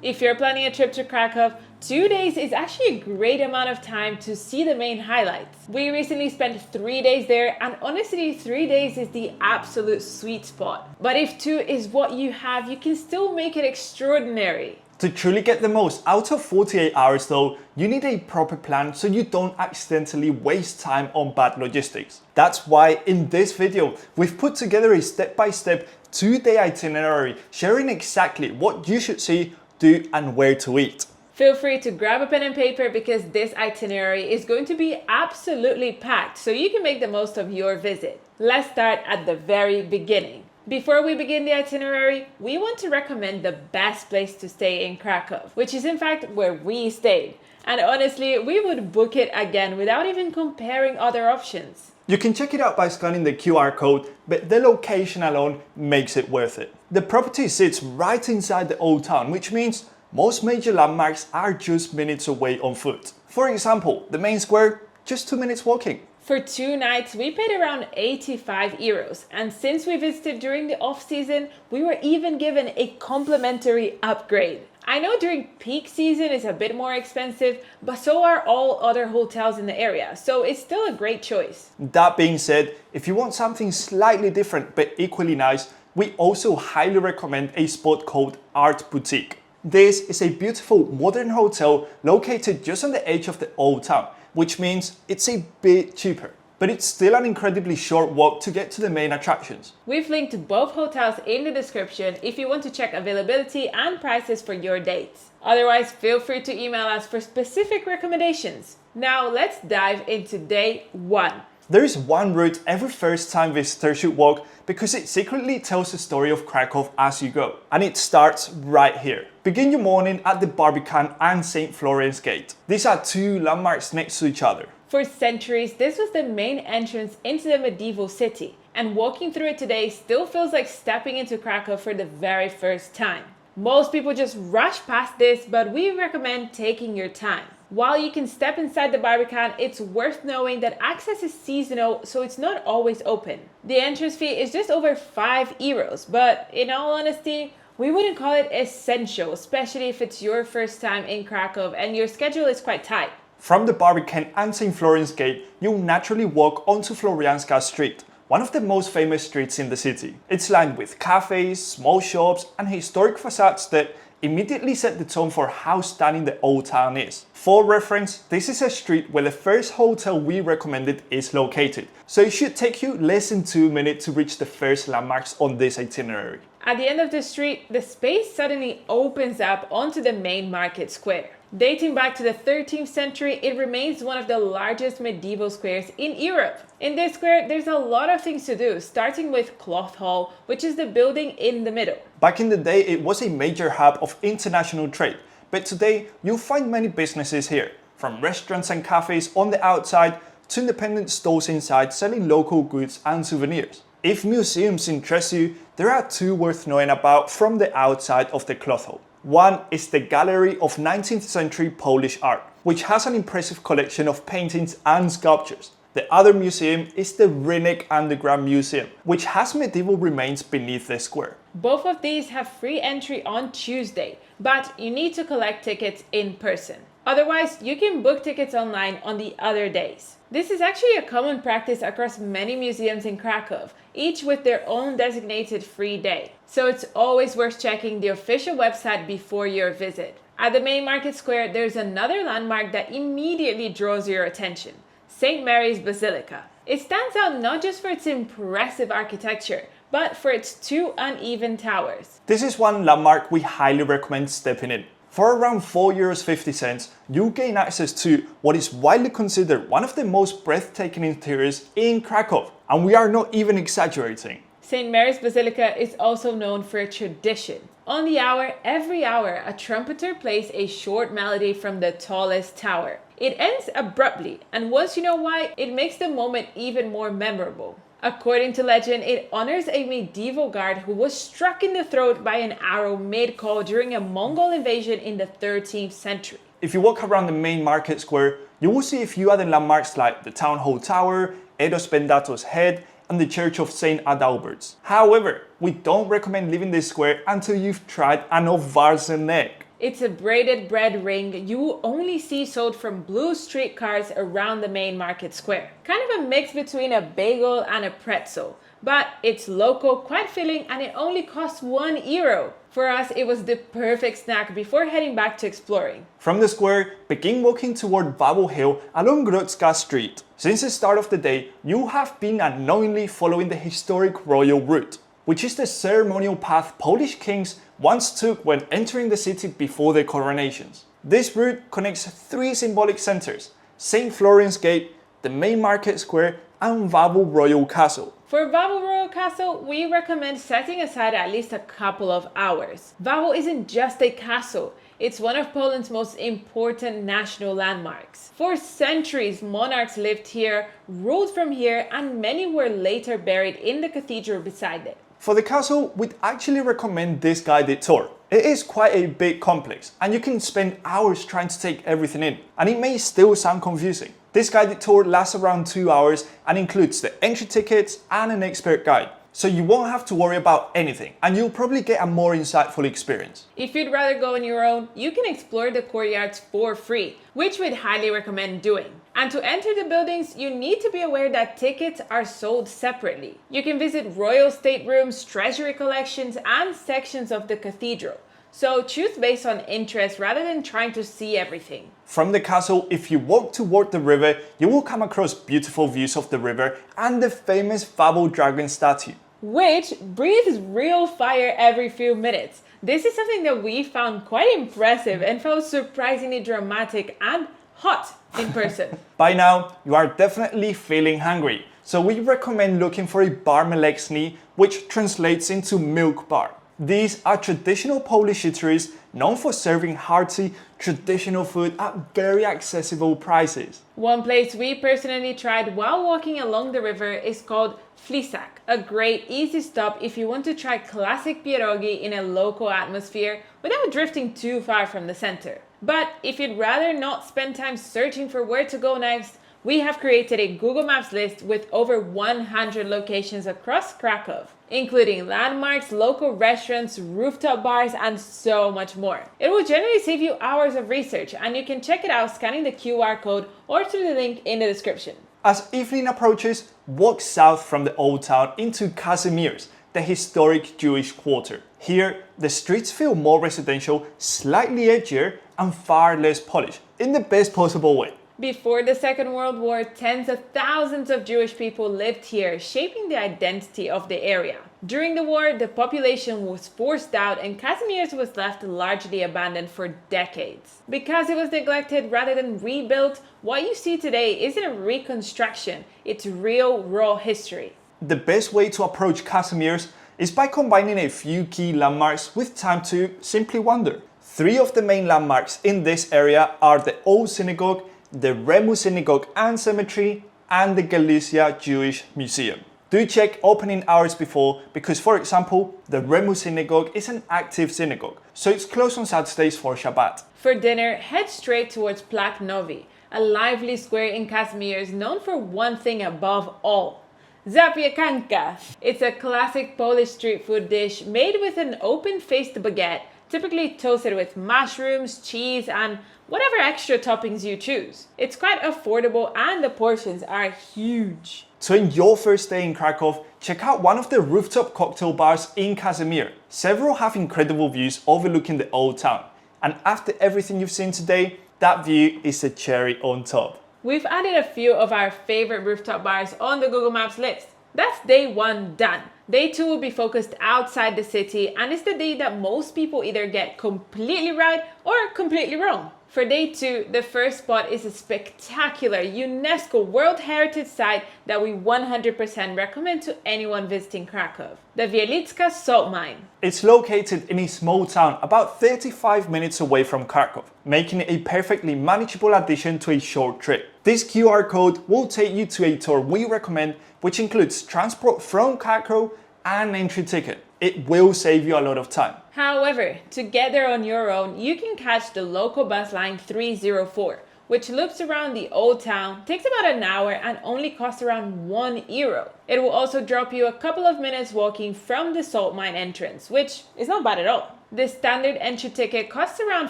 If you're planning a trip to Krakow, 2 days is actually a great amount of time to see the main highlights. We recently spent 3 days there, and honestly 3 days is the absolute sweet spot. But if 2 is what you have, you can still make it extraordinary. To truly get the most out of 48 hours though, you need a proper plan so you don't accidentally waste time on bad logistics. That's why in this video, we've put together a step-by-step 2-day itinerary sharing exactly what you should see, do and where to eat. Feel free to grab a pen and paper because this itinerary is going to be absolutely packed so you can make the most of your visit. Let's start at the very beginning. Before we begin the itinerary, we want to recommend the best place to stay in Krakow, which is in fact where we stayed. And honestly, we would book it again without even comparing other options. You can check it out by scanning the QR code, but the location alone makes it worth it. The property sits right inside the old town, which means most major landmarks are just minutes away on foot. For example, the main square, just 2 minutes walking. For 2 nights, we paid around 85 euros, and since we visited during the off-season, we were even given a complimentary upgrade. I know during peak season it's a bit more expensive, but so are all other hotels in the area, so it's still a great choice. That being said, if you want something slightly different but equally nice, we also highly recommend a spot called Art Boutique. This is a beautiful modern hotel located just on the edge of the old town, which means it's a bit cheaper, but it's still an incredibly short walk to get to the main attractions. We've linked both hotels in the description if you want to check availability and prices for your dates. Otherwise, feel free to email us for specific recommendations. Now let's dive into day 1. There is one route every first-time visitor should walk because it secretly tells the story of Krakow as you go. And it starts right here. Begin your morning at the Barbican and St. Florian's Gate. These are 2 landmarks next to each other. For centuries, this was the main entrance into the medieval city, and walking through it today still feels like stepping into Krakow for the very first time. Most people just rush past this, but we recommend taking your time. While you can step inside the Barbican, it's worth knowing that access is seasonal, so it's not always open. The entrance fee is just over 5 euros, but in all honesty, we wouldn't call it essential, especially if it's your first time in Krakow and your schedule is quite tight. From the Barbican and St. Florian's Gate, you'll naturally walk onto Florianska Street, one of the most famous streets in the city. It's lined with cafes, small shops and historic facades that immediately set the tone for how stunning the old town is. For reference, this is a street where the first hotel we recommended is located, so it should take you less than 2 minutes to reach the first landmarks on this itinerary. At the end of the street, the space suddenly opens up onto the main market square. Dating back to the 13th century, it remains one of the largest medieval squares in Europe. In this square, there's a lot of things to do, starting with Cloth Hall, which is the building in the middle. Back in the day, it was a major hub of international trade, but today you'll find many businesses here, from restaurants and cafes on the outside to independent stores inside selling local goods and souvenirs. If museums interest you, there are 2 worth knowing about from the outside of the Cloth Hall. One is the Gallery of 19th Century Polish Art, which has an impressive collection of paintings and sculptures. The other museum is the Rynek Underground Museum, which has medieval remains beneath the square. Both of these have free entry on Tuesday, but you need to collect tickets in person. Otherwise, you can book tickets online on the other days. This is actually a common practice across many museums in Krakow, each with their own designated free day. So it's always worth checking the official website before your visit. At the main market square, there's another landmark that immediately draws your attention: St. Mary's Basilica. It stands out not just for its impressive architecture, but for its 2 uneven towers. This is one landmark we highly recommend stepping in. For around 4.50 euros, you gain access to what is widely considered one of the most breathtaking interiors in Krakow, and we are not even exaggerating. St. Mary's Basilica is also known for a tradition. On the hour, every hour, a trumpeter plays a short melody from the tallest tower. It ends abruptly, and once you know why, it makes the moment even more memorable. According to legend, it honors a medieval guard who was struck in the throat by an arrow mid-call during a Mongol invasion in the 13th century. If you walk around the main market square, you will see a few other landmarks like the Town Hall Tower, Eros Pendato's Head, and the Church of St. Adalbert's. However, we don't recommend leaving this square until you've tried an Ovarzen egg. It's a braided bread ring you will only see sold from blue streetcars around the main market square. Kind of a mix between a bagel and a pretzel. But it's local, quite filling, and it only costs €1. For us, it was the perfect snack before heading back to exploring. From the square, begin walking toward Wawel Hill along Grodzka Street. Since the start of the day, you have been unknowingly following the historic royal route, which is the ceremonial path Polish kings once took when entering the city before their coronations. This route connects three symbolic centers: St. Florian's Gate, the main market square, and Wawel Royal Castle. For Wawel Royal Castle, we recommend setting aside at least a couple of hours. Wawel isn't just a castle, it's one of Poland's most important national landmarks. For centuries, monarchs lived here, ruled from here, and many were later buried in the cathedral beside it. For the castle, we'd actually recommend this guided tour. It is quite a big complex, and you can spend hours trying to take everything in, and it may still sound confusing. This guided tour lasts around 2 hours and includes the entry tickets and an expert guide, so you won't have to worry about anything, and you'll probably get a more insightful experience. If you'd rather go on your own, you can explore the courtyards for free, which we'd highly recommend doing. And to enter the buildings, you need to be aware that tickets are sold separately. You can visit royal staterooms, treasury collections, and sections of the cathedral. So choose based on interest rather than trying to see everything. From the castle, if you walk toward the river, you will come across beautiful views of the river and the famous Wawel dragon statue, which breathes real fire every few minutes. This is something that we found quite impressive and felt surprisingly dramatic and hot in person. By now, you are definitely feeling hungry, so we recommend looking for a bar mleczny, which translates into milk bar. These are traditional Polish eateries known for serving hearty, traditional food at very accessible prices. One place we personally tried while walking along the river is called Florian, a great easy stop if you want to try classic pierogi in a local atmosphere without drifting too far from the center. But if you'd rather not spend time searching for where to go next, we have created a Google Maps list with over 100 locations across Krakow, including landmarks, local restaurants, rooftop bars, and so much more. It will generally save you hours of research, and you can check it out scanning the QR code or through the link in the description. As evening approaches, walk south from the old town into Kazimierz, the historic Jewish quarter. Here, the streets feel more residential, slightly edgier, and far less polished, in the best possible way. Before the Second World War, tens of thousands of Jewish people lived here, shaping the identity of the area. During the war, the population was forced out and Kazimierz was left largely abandoned for decades. Because it was neglected rather than rebuilt, what you see today isn't a reconstruction, it's real, raw history. The best way to approach Kazimierz is by combining a few key landmarks with time to simply wander. Three of the main landmarks in this area are the Old Synagogue, the Remu Synagogue and Cemetery, and the Galicia Jewish Museum. Do check opening hours before because, for example, the Remu Synagogue is an active synagogue, so it's closed on Saturdays for Shabbat. For dinner, head straight towards Plac Nowy, a lively square in Kazimierz known for one thing above all: Zapiekanka. It's a classic Polish street food dish made with an open-faced baguette, typically toasted with mushrooms, cheese, and whatever extra toppings you choose. It's quite affordable and the portions are huge. To end your first day in Krakow, check out one of the rooftop cocktail bars in Kazimierz. Several have incredible views overlooking the old town. And after everything you've seen today, that view is a cherry on top. We've added a few of our favorite rooftop bars on the Google Maps list. That's day one done. Day two will be focused outside the city, and it's the day that most people either get completely right or completely wrong. For day two, the first spot is a spectacular UNESCO World Heritage Site that we 100% recommend to anyone visiting Krakow: the Wieliczka salt mine. It's located in a small town about 35 minutes away from Krakow, making it a perfectly manageable addition to a short trip. This QR code will take you to a tour we recommend, which includes transport from Krakow and entry ticket. It will save you a lot of time. However, to get there on your own, you can catch the local bus line 304, which loops around the old town, takes about an hour and only costs around €1. It will also drop you a couple of minutes walking from the salt mine entrance, which is not bad at all. The standard entry ticket costs around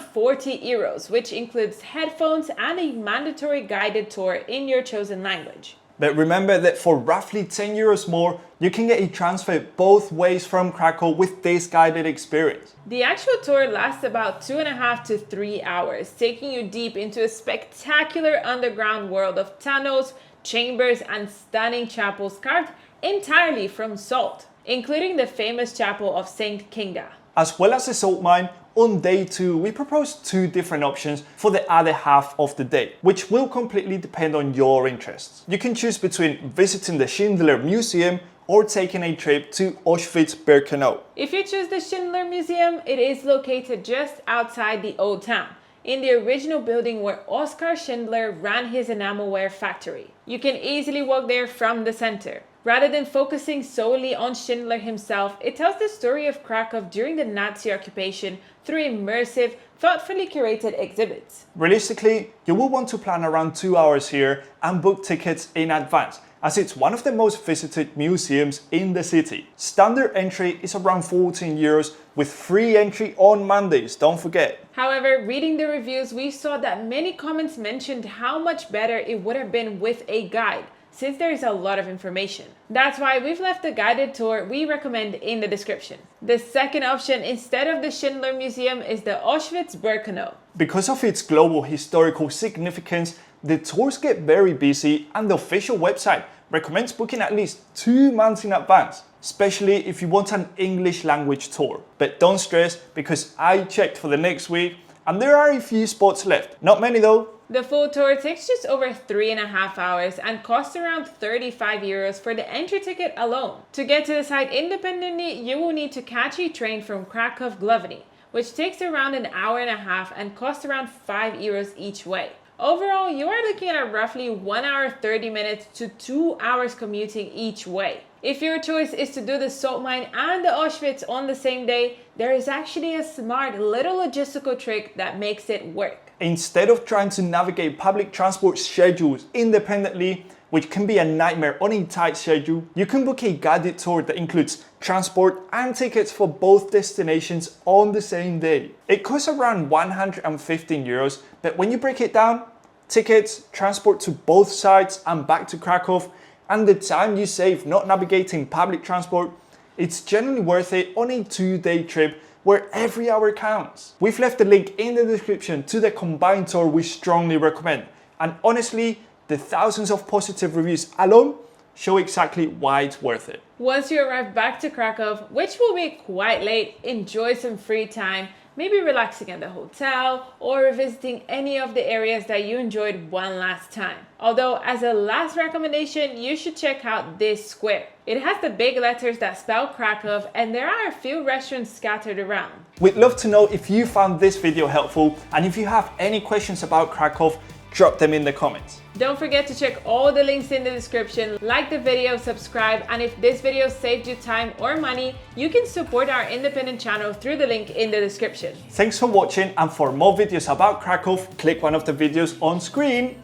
€40, which includes headphones and a mandatory guided tour in your chosen language. But remember that for roughly €10 more, you can get a transfer both ways from Krakow with this guided experience. The actual tour lasts about 2.5 to 3 hours, taking you deep into a spectacular underground world of tunnels, chambers, and stunning chapels carved entirely from salt, including the famous chapel of Saint Kinga. As well as the salt mine, on day 2, we proposed 2 different options for the other half of the day, which will completely depend on your interests. You can choose between visiting the Schindler Museum or taking a trip to Auschwitz-Birkenau. If you choose the Schindler Museum, it is located just outside the old town, in the original building where Oskar Schindler ran his enamelware factory. You can easily walk there from the center. Rather than focusing solely on Schindler himself, it tells the story of Krakow during the Nazi occupation through immersive, thoughtfully curated exhibits. Realistically, you will want to plan around 2 hours here and book tickets in advance, as it's one of the most visited museums in the city. Standard entry is around €14 with free entry on Mondays, don't forget. However, reading the reviews, we saw that many comments mentioned how much better it would have been with a guide, since there is a lot of information. That's why we've left the guided tour we recommend in the description. The second option instead of the Schindler Museum is the Auschwitz-Birkenau. Because of its global historical significance, the tours get very busy and the official website recommends booking at least 2 months in advance, especially if you want an English language tour. But don't stress, because I checked for the next week and there are a few spots left. Not many though. The full tour takes just over 3.5 hours and costs around €35 for the entry ticket alone. To get to the site independently, you will need to catch a train from Krakow Glovny, which takes around an hour and a half and costs around €5 each way. Overall, you are looking at roughly 1 hour 30 minutes to 2 hours commuting each way. If your choice is to do the salt mine and the Auschwitz on the same day, there is actually a smart little logistical trick that makes it work. Instead of trying to navigate public transport schedules independently, which can be a nightmare on a tight schedule, you can book a guided tour that includes transport and tickets for both destinations on the same day. It costs around €115, but when you break it down, tickets, transport to both sides and back to Krakow, and the time you save not navigating public transport, it's generally worth it on a 2-day trip where every hour counts. We've left a link in the description to the combined tour we strongly recommend, and honestly, the thousands of positive reviews alone show exactly why it's worth it. Once you arrive back to Krakow, which will be quite late, enjoy some free time, maybe relaxing at the hotel or revisiting any of the areas that you enjoyed one last time. Although, as a last recommendation, you should check out this square. It has the big letters that spell Krakow, and there are a few restaurants scattered around. We'd love to know if you found this video helpful, and if you have any questions about Krakow, drop them in the comments. Don't forget to check all the links in the description, like the video, subscribe, and if this video saved you time or money, you can support our independent channel through the link in the description. Thanks for watching, and for more videos about Krakow, click one of the videos on screen.